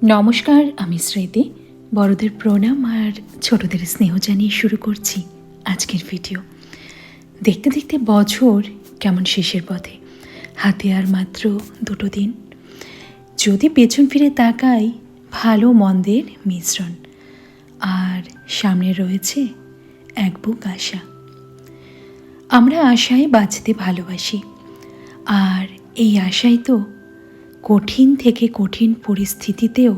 নমস্কার, আমি স্মৃতি। বড়দের প্রণাম আর ছোটদের স্নেহ জানিয়ে শুরু করছি আজকের ভিডিও। দেখতে দেখতে বছর কেমন শেষের পথে, হাতে আর মাত্র 2 দিন। যদি পেছন ফিরে তাকাই, ভালো মন্দের মিশ্রণ, আর সামনে রয়েছে এক বুক আশা। আমরা আশায় বাঁচতে ভালোবাসি, আর এই আশাই তো কঠিন থেকে কঠিন পরিস্থিতিতেও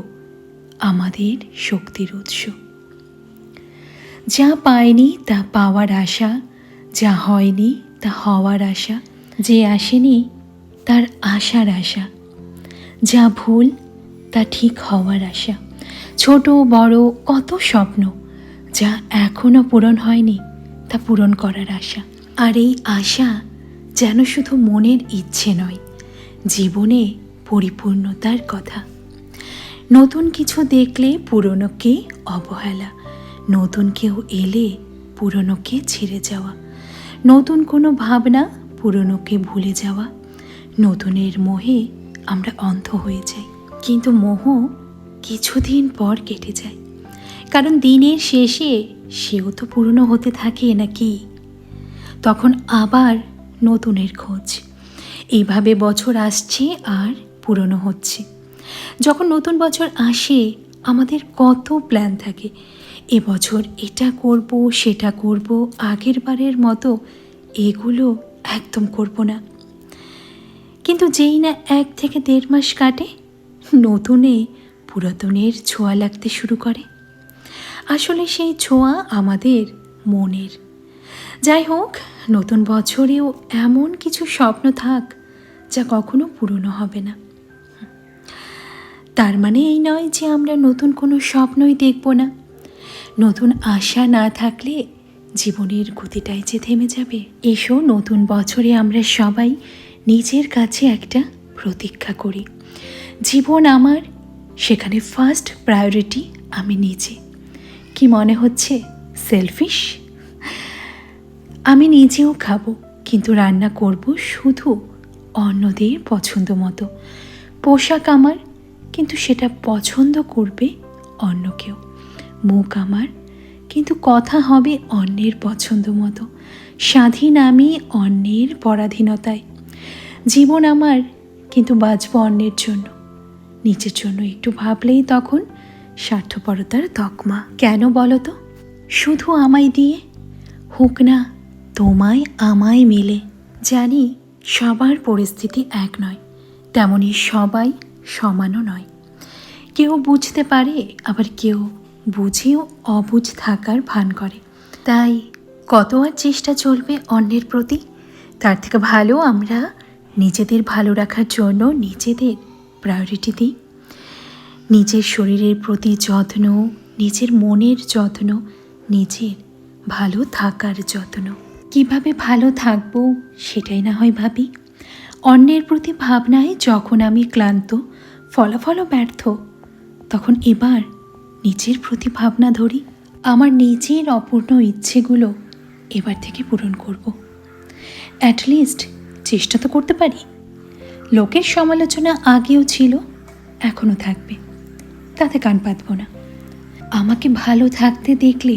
আমাদের শক্তির উৎস। যা পায়নি তা পাওয়ার আশা, যা হয়নি তা হওয়ার আশা, যে আসেনি তার আশার আশা, যা ভুল তা ঠিক হওয়ার আশা। ছোট বড় কত স্বপ্ন যা এখনো পূরণ হয়নি, তা পূরণ করার আশা। আর এই আশা যেন শুধু মনের ইচ্ছে নয়, জীবনে পরিপূর্ণতার কথা। নতুন কিছু দেখলে পুরনোকে অবহেলা, নতুন কেউ এলে পুরনোকে ছেড়ে যাওয়া, নতুন কোনো ভাবনা পুরনোকে ভুলে যাওয়া। নতুনের মোহে আমরা অন্ধ হয়ে যাই, কিন্তু মোহ কিছুদিন পর কেটে যায়, কারণ দিনের শেষে সেও তো পুরনো হতে থাকে নাকি। তখন আবার নতুনের খোঁজ। এইভাবে বছর আসছে আর পুরনো হচ্ছে। যখন নতুন বছর আসে, আমাদের কত প্ল্যান থাকে। এবছর এটা করব, সেটা করব, আগের বারের মতো এগুলো একদম করব না। কিন্তু যেই না 1 থেকে 1.5 মাস কাটে, নতুনে পুরাতনের ছোঁয়া লাগতে শুরু করে। আসলে সেই ছোঁয়া আমাদের মনের। যাই হোক, নতুন বছরেও এমন কিছু স্বপ্ন থাক যা কখনো পূরণ হবে না। তার মানে এই নয় যে আমরা নতুন কোনো স্বপ্নই দেখব না। নতুন আশা না থাকলে জীবনের গতিটাই যে থেমে যাবে। এসো নতুন বছরে আমরা সবাই নিজের কাছে একটা প্রতীক্ষা করি। জীবন আমার, সেখানে ফার্স্ট প্রায়োরিটি আমি নিজে। কি মনে হচ্ছে সেলফিশ? আমি নিজেও খাবো, কিন্তু রান্না করব শুধু অন্যদের পছন্দ মতো। পোশাক আমার, কিন্তু সেটা পছন্দ করবে অন্য কেউ। মুখ আমার, কিন্তু কথা হবে অন্যের পছন্দ মতো। স্বাধীন আমি অন্যের পরাধীনতায়। জীবন আমার, কিন্তু বাঁচব অন্যের জন্য। নিজের জন্য একটু ভাবলেই তখন স্বার্থপরতার তকমা। কেন বলো তো? শুধু আমায় দিয়ে হোক না তোমায় আমায় মিলে। জানি সবার পরিস্থিতি এক নয়, তেমনি সবাই সমানও নয়। কেউ বুঝতে পারে, আবার কেউ বুঝেও অবুঝ থাকার ভান করে। তাই কত আর চেষ্টা চলবে অন্যের প্রতি? তার থেকে ভালো আমরা নিজেদের ভালো রাখার জন্য নিজেদের প্রায়োরিটি দিই। নিজের শরীরের প্রতি যত্ন, নিজের মনের যত্ন, নিজের ভালো থাকার যত্ন। কিভাবে ভালো থাকবো সেটাই না হয় ভাবি। অন্যের প্রতি ভাবনায় যখন আমি ক্লান্ত, ফলাফলও ব্যর্থ, তখন এবার নিজের প্রতি ভাবনা ধরি। আমার নিজের অপূর্ণ ইচ্ছেগুলো এবার থেকে পূরণ করব। অ্যাটলিস্ট চেষ্টা তো করতে পারি। লোকের সমালোচনা আগেও ছিল, এখনও থাকবে, তাতে কান পাতব না। আমাকে ভালো থাকতে দেখলে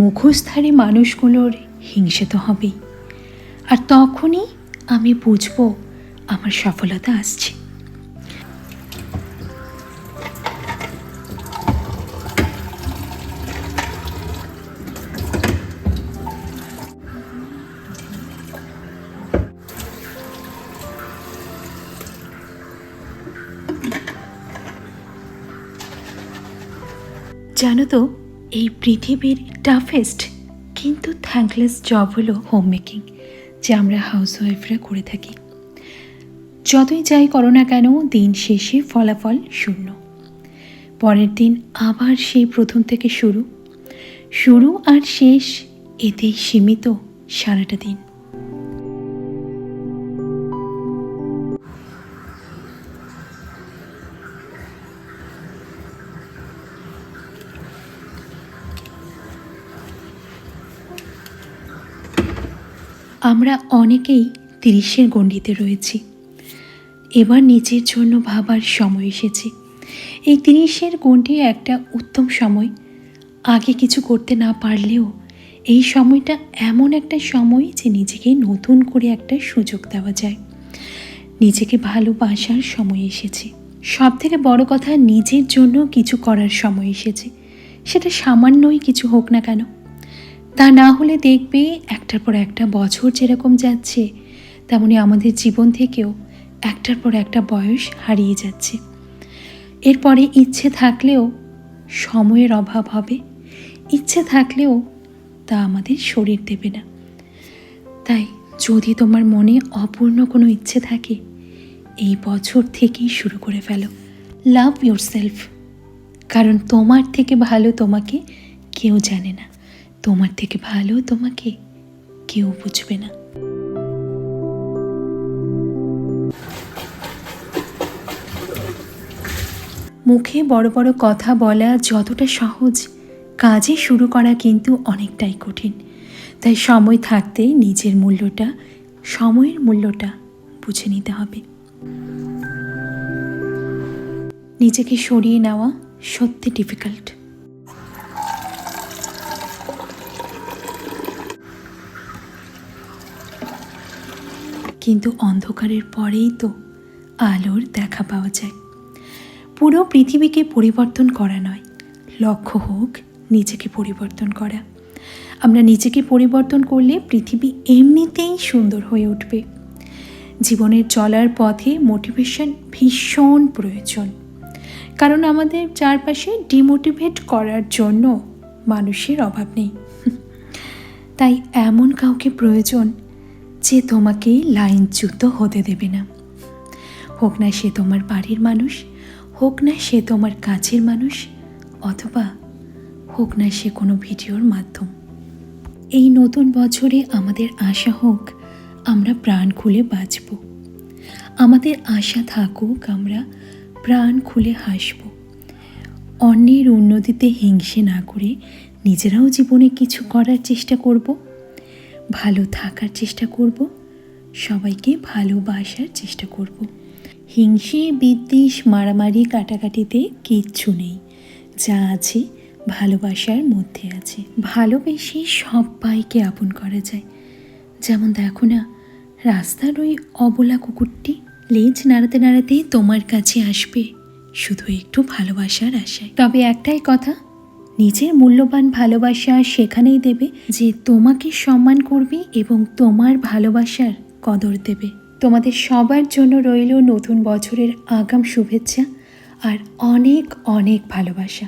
মুখোশধারী মানুষগুলোর হিংসে তো হবেই, আর তখনই আমি বুঝব আমার সফলতা আসছে। জানো তো, এই পৃথিবীর টাফেস্ট কিন্তু থ্যাঙ্কলেস জব হলো হোম মেকিং, যা আমরা হাউসওয়াইফরা করে থাকি। যতই যাই করো না কেন, দিন শেষে ফলাফল শূন্য। পরের দিন আবার সেই প্রথম থেকে শুরু আর শেষ এতেই সীমিত সারাটা দিন। আমরা অনেকেই 30-এর গণ্ডিতে রয়েছি। এবার নিজের জন্য ভাবার সময় এসেছে। এই 30-এর গণ্ডি একটা উত্তম সময়। আগে কিছু করতে না পারলেও এই সময়টা এমন একটা সময় যে নিজেকে নতুন করে একটা সুযোগ দেওয়া যায়। নিজেকে ভালোবাসার সময় এসেছে। সব থেকে বড় কথা, নিজের জন্য কিছু করার সময় এসেছে। সেটা সামান্যই কিছু হোক না কেন। তা না হলে দেখবে একটার পর একটা বছর যেরকম যাচ্ছে, তেমনি আমাদের জীবন থেকেও একটার পর একটা বয়স হারিয়ে যাচ্ছে। এরপরে ইচ্ছে থাকলেও সময়ের অভাব হবে, ইচ্ছে থাকলেও তা আমাদের শরীর দেবে না। তাই যদি তোমার মনে অপূর্ণ কোনো ইচ্ছে থাকে, এই বছর থেকেই শুরু করে ফেলো। লাভ ইয়োরসেলফ, কারণ তোমার থেকে ভালো তোমাকে কেউ জানে না, তোমার থেকে ভালো তোমাকে কেউ বুঝবে না। মুখে বড় বড় কথা বলা যতটা সহজ, কাজে শুরু করা কিন্তু অনেকটাই কঠিন। তাই সময় থাকতেই নিজের মূল্যটা, সময়ের মূল্যটা বুঝে নিতে হবে। নিজেকে সরিয়ে নেওয়া সত্যি ডিফিকাল্ট। কিন্তু অন্ধকারের পরেই তো আলোর দেখা পাওয়া যায়। পুরো পৃথিবীকে পরিবর্তন করা নয়, লক্ষ্য হোক নিজেকে পরিবর্তন করা। আমরা নিজেকে পরিবর্তন করলে পৃথিবী এমনিতেই সুন্দর হয়ে উঠবে। জীবনের চলার পথে মোটিভেশন ভীষণ প্রয়োজন, কারণ আমাদের চারপাশে ডিমোটিভেট করার জন্য মানুষের অভাব নেই। তাই এমন কাউকে প্রয়োজন যে তোমাকে লাইনচ্যুত হতে দেবে না। হোক না সে তোমার বাড়ির মানুষ, হোক না সে তোমার কাছের মানুষ, অথবা হোক না সে কোনো ভিডিওর মাধ্যম। এই নতুন বছরে আমাদের আশা হোক আমরা প্রাণ খুলে বাঁচব। আমাদের আশা থাকুক আমরা প্রাণ খুলে হাসব। অন্যের উন্নতিতে হিংসে না করে নিজেরাও জীবনে কিছু করার চেষ্টা করব, ভালো থাকার চেষ্টা করব, সবাইকে ভালোবাসার চেষ্টা করব। হিংসে, বিদ্বেষ, মারামারি, কাটাকাটিতে কিচ্ছু নেই। যা আছে ভালোবাসার মধ্যে আছে। ভালোবেসে সবাইকে আপন করা যায়। যেমন দেখো না, রাস্তার ওই অবলা কুকুরটি লেজ নাড়াতে নাড়াতে তোমার কাছে আসবে শুধু একটু ভালোবাসার আশায়। তবে একটাই কথা, নিজের মূল্যবান ভালোবাসা সেখানেই দেবে যে তোমাকে সম্মান করবে এবং তোমার ভালোবাসার কদর দেবে। তোমাদের সবার জন্য রইল নতুন বছরের আগাম শুভেচ্ছা আর অনেক অনেক ভালোবাসা।